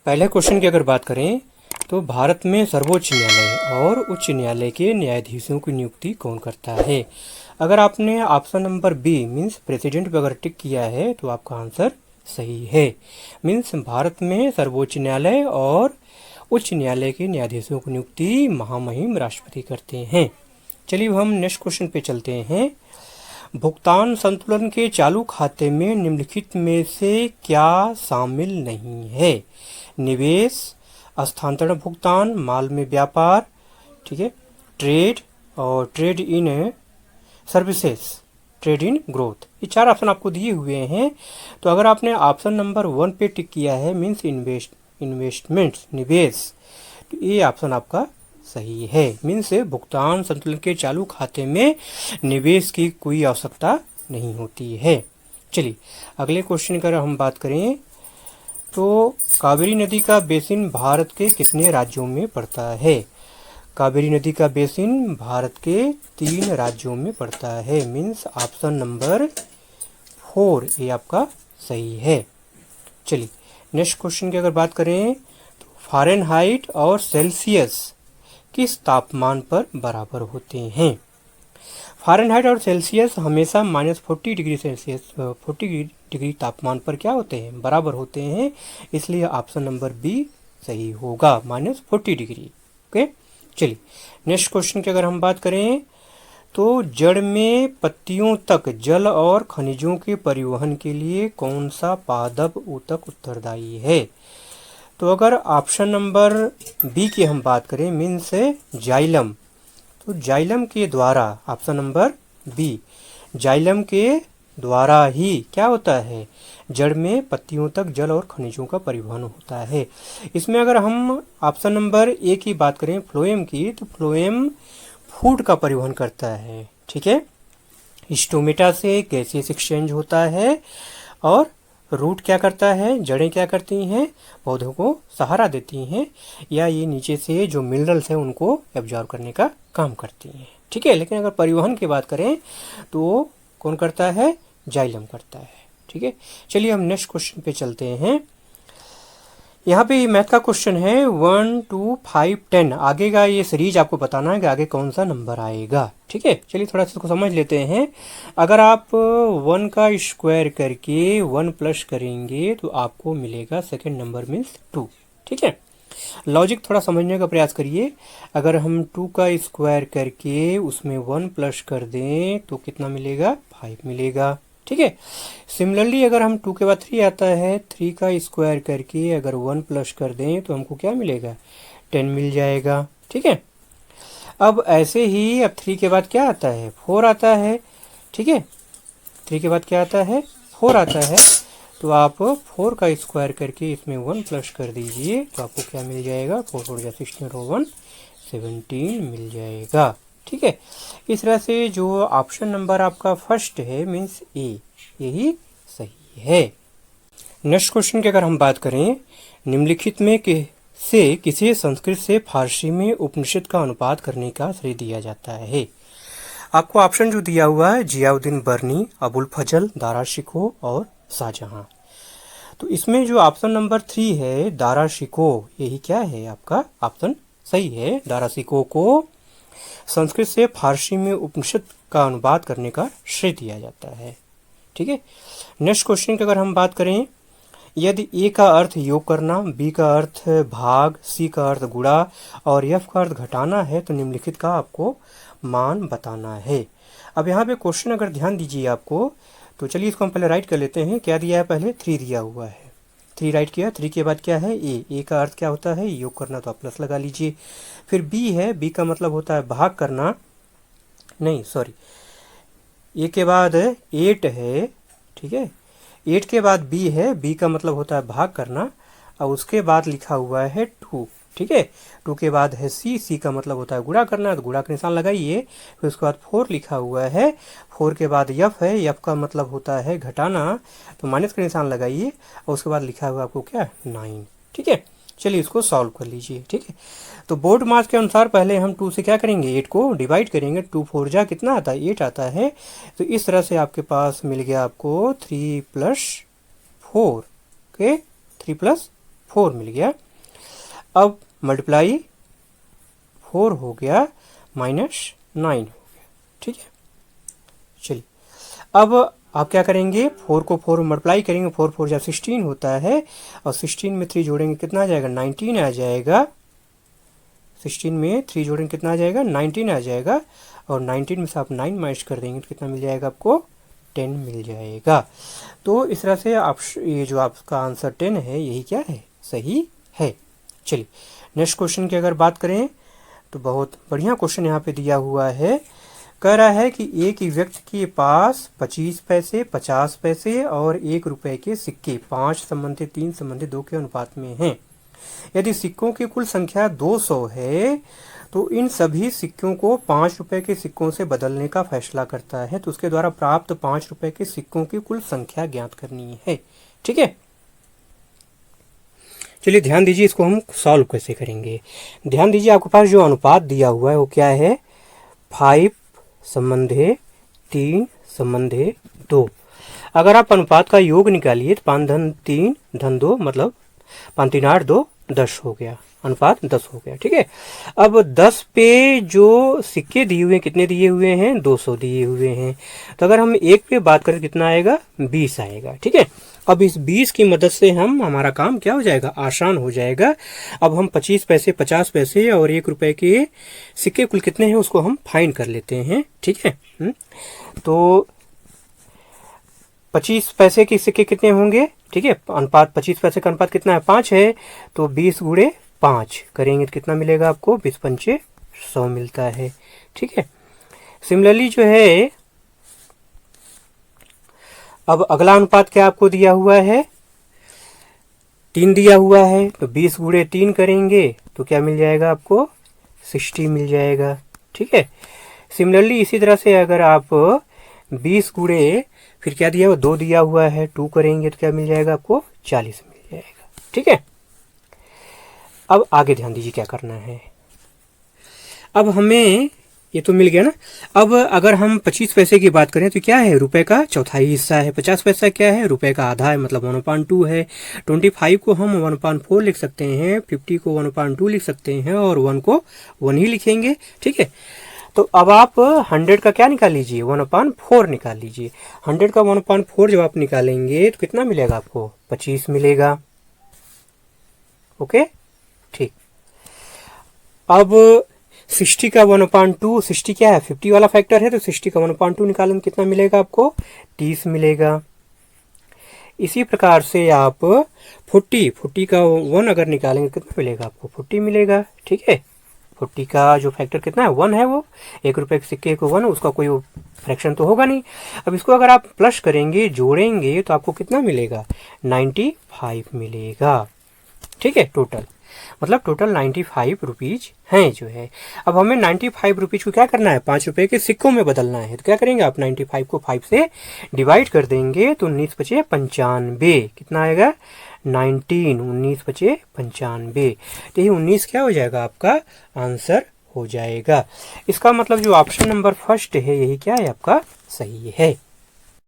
पहले क्वेश्चन की अगर बात करें तो भारत में सर्वोच्च न्यायालय और उच्च न्यायालय के न्यायाधीशों की नियुक्ति कौन करता है। अगर आपने option number B means president पे अगर टिक किया है तो आपका आंसर सही है। मीन्स भारत में सर्वोच्च न्यायालय और उच्च न्यायालय के न्यायाधीशों की नियुक्ति महामहिम राष्ट्रपति करते हैं। चलिए हम नेक्स्ट क्वेश्चन पे चलते हैं। भुगतान संतुलन के चालू खाते में निम्नलिखित में से क्या शामिल नहीं है। निवेश, स्थानांतरण भुगतान, माल में व्यापार, ठीक है, ट्रेड और trade in services, trade in growth. ये चार ऑप्शन आपको दिए हुए हैं। तो अगर आपने ऑप्शन नंबर 1 पे टिक किया है मीन्स इन्वेस्टमेंट्स, निवेश, तो ये ऑप्शन आपका सही है। मीन्स भुगतान संतुलन के चालू खाते में निवेश की कोई आवश्यकता नहीं होती है। चलिए अगले क्वेश्चन की अगर हम बात करें तो कावेरी नदी का बेसिन भारत के कितने राज्यों में पड़ता है। कावेरी नदी का बेसिन भारत के 3 राज्यों में पड़ता है। मीन्स ऑप्शन नंबर 4 ये आपका सही है। चलिए नेक्स्ट क्वेश्चन की अगर बात करें तो फ़ारेनहाइट और सेल्सियस किस तापमान पर बराबर होते हैं। फ़ारेनहाइट और सेल्सियस हमेशा -40 डिग्री सेल्सियस 40 डिग्री तापमान पर क्या होते हैं, बराबर होते हैं। इसलिए ऑप्शन नंबर बी सही होगा, -40 डिग्री। ओके, चलिए नेक्स्ट क्वेश्चन की अगर हम बात करें तो जड़ में पत्तियों तक जल और खनिजों के परिवहन के लिए कौन सा पादप ऊतक उत्तरदायी है। तो अगर ऑप्शन नंबर बी की हम बात करें मीन्स जाइलम, तो जाइलम के द्वारा, ऑप्शन नंबर बी, जाइलम के द्वारा ही क्या होता है, जड़ में पत्तियों तक जल और खनिजों का परिवहन होता है। इसमें अगर हम ऑप्शन नंबर ए की बात करें फ्लोएम की, तो फ्लोएम फूड का परिवहन करता है, ठीक है। स्टोमेटा से गैसियस एक्सचेंज होता है और रूट क्या करता है, जड़ें क्या करती हैं, पौधों को सहारा देती हैं या ये नीचे से जो मिनरल्स हैं उनको एब्जॉर्ब करने का काम करती हैं, ठीक है। लेकिन अगर परिवहन की बात करें तो कौन करता है, जाइलम करता है, ठीक है। चलिए हम नेक्स्ट क्वेश्चन पे चलते हैं। यहाँ पे मैथ का क्वेश्चन है 1 2 5 10। आगे का ये सीरीज आपको बताना है कि आगे कौन सा नंबर आएगा, ठीक है। चलिए थोड़ा सा इसको समझ लेते हैं। अगर आप 1 का स्क्वायर करके 1 प्लस करेंगे तो आपको मिलेगा सेकंड नंबर मीन्स 2, ठीक है। लॉजिक थोड़ा समझने का प्रयास करिए। अगर हम 2 का स्क्वायर करके उसमें 1 प्लस कर दें तो कितना मिलेगा, 5 मिलेगा, ठीक है। सिमिलरली अगर हम 2 के बाद 3 आता है, 3 का स्क्वायर करके अगर 1 प्लस कर दें तो हमको क्या मिलेगा, 10 मिल जाएगा, ठीक है। अब ऐसे ही अब 3 के बाद क्या आता है, 4 आता है, ठीक है। 3 के बाद क्या आता है, 4 आता है। तो आप 4 का स्क्वायर करके इसमें 1 प्लस कर दीजिए तो आपको क्या मिल जाएगा, 4 4 16 और 1 17 मिल जाएगा, ठीक है। इस तरह से जो ऑप्शन नंबर आपका फर्स्ट है मीन्स ए, यही सही है। नेक्स्ट क्वेश्चन की अगर हम बात करें, निम्नलिखित में से किसे संस्कृत से फारसी में उपनिषद का अनुवाद करने का श्रेय दिया जाता है। आपको ऑप्शन जो दिया हुआ है जियाउद्दीन बर्नी, अबुल फजल, दारा शिकोह और शाहजहां। तो इसमें जो ऑप्शन नंबर 3 है दारा शिकोह, यही क्या है आपका ऑप्शन सही है। दारा शिकोह को संस्कृत से फारसी में उपनिषद का अनुवाद करने का श्रेय दिया जाता है, ठीक है। नेक्स्ट क्वेश्चन की अगर हम बात करें, यदि ए का अर्थ योग करना, बी का अर्थ भाग, सी का अर्थ गुणा और एफ का अर्थ घटाना है तो निम्नलिखित का आपको मान बताना है। अब यहाँ पे क्वेश्चन अगर ध्यान दीजिए आपको, तो चलिए इसको हम पहले राइट कर लेते हैं। क्या दिया है, पहले 3 दिया हुआ है, 3 राइट किया। 3 के बाद क्या है, ए का अर्थ क्या होता है, योग करना, तो आप प्लस लगा लीजिए। फिर बी है, बी का मतलब होता है भाग करना, नहीं सॉरी, ए के बाद 8 है, ठीक है। 8 के बाद बी है, बी का मतलब होता है भाग करना और उसके बाद लिखा हुआ है 2, ठीक है। 2 के बाद है सी, सी का मतलब होता है गुणा करना, तो गुणा का निशान लगाइए। फिर उसके बाद 4 लिखा हुआ है, 4 के बाद यफ है, यफ का मतलब होता है घटाना, तो माइनस का निशान लगाइए और उसके बाद लिखा हुआ आपको क्या, 9, ठीक है। चलिए इसको सॉल्व कर लीजिए, ठीक है। तो बोर्ड मार्क्स के अनुसार पहले हम 2 से क्या करेंगे, 8 को डिवाइड करेंगे। 2 4 जा कितना आता है, 8 आता है। तो इस तरह से आपके पास मिल गया आपको 3 + 4, ओके, 3 + 4 मिल गया। अब मल्टीप्लाई 4 हो गया -9 हो गया। ठीक है, चलिए अब आप क्या करेंगे, 4 को 4 मल्टीप्लाई करेंगे, 4 4 जब 16 होता है और 16 में 3 जोड़ेंगे कितना आ जाएगा, 19 आ जाएगा। 16 में 3 जोड़ेंगे कितना आ जाएगा, 19 आ जाएगा। और 19 में से आप 9 माइनस कर देंगे तो कितना मिल जाएगा आपको, 10 मिल जाएगा। तो इस तरह से आप ये जो आपका आंसर 10 है यही क्या है, सही है। चलिए नेक्स्ट क्वेश्चन की अगर बात करें तो बहुत बढ़िया क्वेश्चन यहाँ पे दिया हुआ है। कह रहा है कि एक ही व्यक्ति के पास 25 पैसे, 50 पैसे और 1 रुपए के सिक्के 5 संबंधी 3 संबंधी 2 के अनुपात में हैं। यदि सिक्कों की कुल संख्या 200 है तो इन सभी सिक्कों को 5 रुपए के सिक्कों से बदलने का फैसला करता है। तो उसके द्वारा प्राप्त 5 रुपए के सिक्कों की कुल संख्या ज्ञात करनी है। ठीक है, चलिए ध्यान दीजिए, इसको हम सॉल्व कैसे करेंगे। ध्यान दीजिए, आपके पास जो अनुपात दिया हुआ है वो क्या है, 5 संबंधे 3 संबंधे 2। अगर आप अनुपात का योग निकालिए तो 5 धन 3 धन 2 मतलब 5 3 8 2 10 हो गया, अनुपात 10 हो गया। ठीक है, अब 10 पे जो सिक्के दिए हुए हैं कितने दिए हुए हैं, 200 दिए हुए हैं। तो अगर हम 1 पे बात करें कितना आएगा, 20 आएगा। ठीक है, अब इस 20 की मदद से हमारा काम क्या हो जाएगा, आसान हो जाएगा। अब हम 25 पैसे, 50 पैसे और 1 रुपए के सिक्के कुल कितने हैं उसको हम फाइंड कर लेते हैं। ठीक है, तो 25 पैसे के सिक्के कितने होंगे, ठीक है, अनुपात 25 पैसे का अनुपात कितना है, 5 है। तो 20 गुणे 5 करेंगे तो कितना मिलेगा आपको, 20 पंचे 100 मिलता है। ठीक है, सिमिलरली जो है अब अगला अनुपात क्या आपको दिया हुआ है, 3 दिया हुआ है। तो 20 गुणे 3 करेंगे तो क्या मिल जाएगा आपको, 60 मिल जाएगा। ठीक है, सिमिलरली इसी तरह से अगर आप 20 गुणे फिर क्या दिया हुआ, 2 दिया हुआ है, 2 करेंगे तो क्या मिल जाएगा आपको, 40 मिल जाएगा। ठीक है, अब आगे ध्यान दीजिए क्या करना है। अब हमें ये तो मिल गया ना। अब अगर हम 25 पैसे की बात करें तो क्या है, रुपए का चौथाई हिस्सा है। 50 पैसा क्या है, रुपए का आधा है मतलब 1/2 है। 25 को हम 1/4 लिख सकते हैं, 50 को 1/2 लिख सकते हैं और 1 को 1 ही लिखेंगे। ठीक है, तो अब आप 100 का क्या निकाल लीजिए, 1/4 निकाल लीजिए। 100 का 1/4 जब आप निकालेंगे तो कितना मिलेगा आपको, 25 मिलेगा। ओके, ठीक। अब 60 का 1/2, 60 क्या है, 50 वाला फैक्टर है, तो 60 का 1/2 निकालेंगे कितना मिलेगा आपको, 30 मिलेगा। इसी प्रकार से आप 40 का 1 अगर निकालेंगे कितना मिलेगा आपको, 40 मिलेगा। ठीक है, 40 का जो फैक्टर कितना है, 1 है, वो 1 रुपए के सिक्के को 1, उसका कोई फ्रैक्शन तो होगा नहीं। अब इसको अगर आप प्लस करेंगे, जोड़ेंगे तो आपको कितना मिलेगा, 95 मिलेगा। ठीक है, टोटल मतलब टोटल 95 रुपीज हैं जो है। अब हमें 95 रुपीज को क्या करना है, 5 रुपए के सिक्कों में बदलना है। तो क्या करेंगे आप, 95 को 5 से डिवाइड कर देंगे तो 19 बचे 95, कितना आएगा, 19 बचे 95। तो ये 19 क्या हो जाएगा, आपका आंसर हो जाएगा। इसका मतलब जो ऑप्शन नंबर फर्स्ट है यही क्या है, आपका सही है।